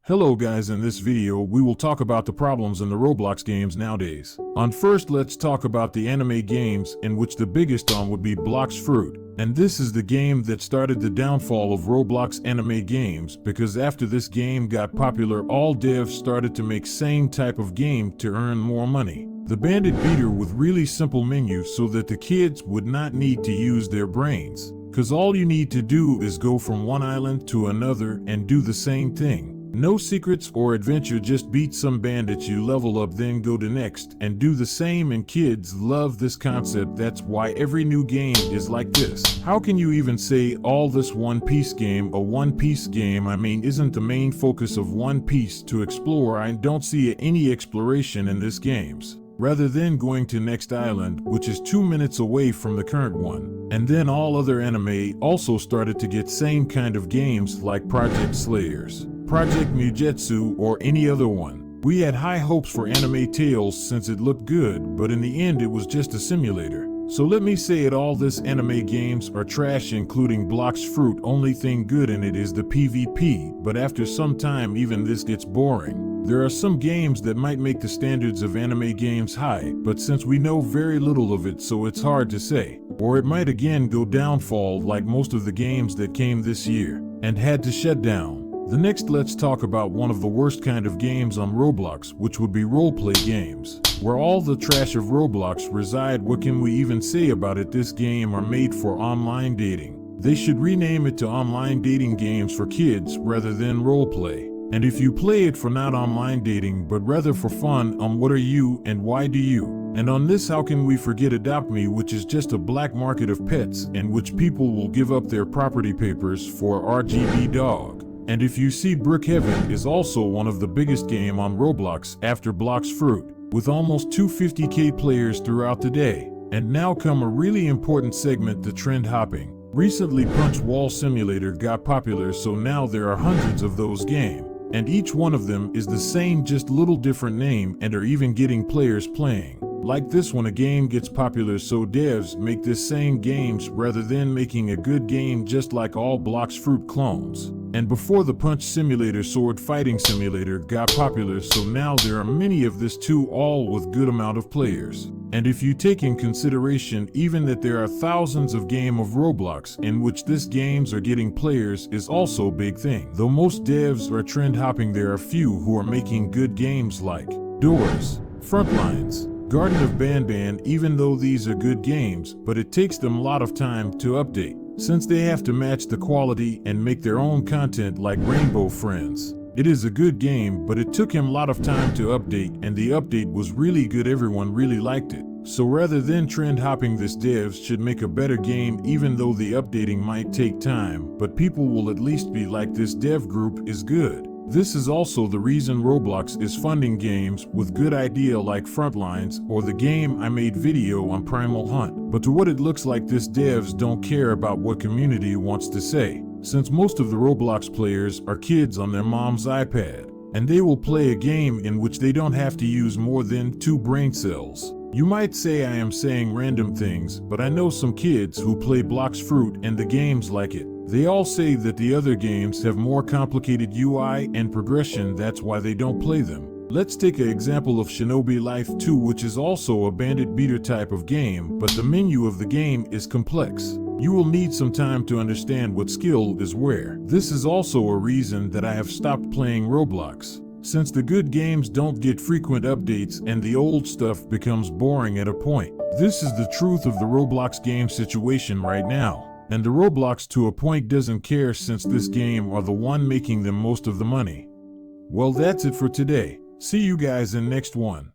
Hello guys, in this video we will talk about the problems in the Roblox games nowadays. First, let's talk about the anime games, in which the biggest one would be Blox Fruit. And this is the game that started the downfall of Roblox anime games, because after this game got popular, all devs started to make same type of game to earn more money. The bandit beater with really simple menus so that the kids would not need to use their brains. Cause all you need to do is go from one island to another and do the same thing. No secrets or adventure, just beat some bandits, you level up, then go to next and do the same, and kids love this concept. That's why every new game is like this. How can you even say all this One Piece game a One Piece game? Isn't the main focus of One Piece to explore? I don't see any exploration in this games. Rather than going to next island, which is 2 minutes away from the current one. And then all other anime also started to get same kind of games like Project Slayers, Project Mugetsu, or any other one. We had high hopes for Anime Tales since it looked good, but in the end it was just a simulator. So let me say it, all this anime games are trash, including Blox Fruit. Only thing good in it is the PvP, but after some time even this gets boring. There are some games that might make the standards of anime games high, but since we know very little of it, so it's hard to say. Or it might again go downfall like most of the games that came this year and had to shut down. The next, let's talk about one of the worst kind of games on Roblox, which would be roleplay games, where all the trash of Roblox reside. What can we even say about it? This game are made for online dating. They should rename it to online dating games for kids rather than roleplay. And if you play it for not online dating but rather for fun, what are you and why do you? And on this, how can we forget Adopt Me, which is just a black market of pets in which people will give up their property papers for RGB dog. And if you see, Brookhaven is also one of the biggest game on Roblox after Blox Fruit, with almost 250k players throughout the day. And now come a really important segment, the trend hopping. Recently Punch Wall Simulator got popular, so now there are hundreds of those games. And each one of them is the same, just little different name, and are even getting players playing. Like this one, a game gets popular, so devs make this same games rather than making a good game, just like all Blox Fruit clones. And before the Punch Simulator, Sword Fighting Simulator got popular, so now there are many of this too, all with good amount of players. And if you take in consideration even that there are thousands of game of Roblox in which this games are getting players, is also a big thing. Though most devs are trend hopping, there are few who are making good games like Doors, Frontlines, Garden of Banban. Even though these are good games, but it takes them a lot of time to update, since they have to match the quality and make their own content. Like Rainbow Friends, it is a good game, but it took him a lot of time to update, and the update was really good. Everyone really liked it. So rather than trend hopping this, devs should make a better game, even though the updating might take time, but people will at least be like, this dev group is good. This is also the reason Roblox is funding games with good idea like Frontlines, or the game I made video on Primal Hunt. But to what it looks like, this devs don't care about what community wants to say, since most of the Roblox players are kids on their mom's iPad, and they will play a game in which they don't have to use more than 2 brain cells. You might say I am saying random things, but I know some kids who play Blox Fruit and the games like it. They all say that the other games have more complicated UI and progression, that's why they don't play them. Let's take an example of Shinobi Life 2, which is also a bandit beater type of game, but the menu of the game is complex. You will need some time to understand what skill is where. This is also a reason that I have stopped playing Roblox, since the good games don't get frequent updates and the old stuff becomes boring at a point. This is the truth of the Roblox game situation right now. And the Roblox to a point doesn't care, since this game are the one making them most of the money. Well, that's it for today. See you guys in next one.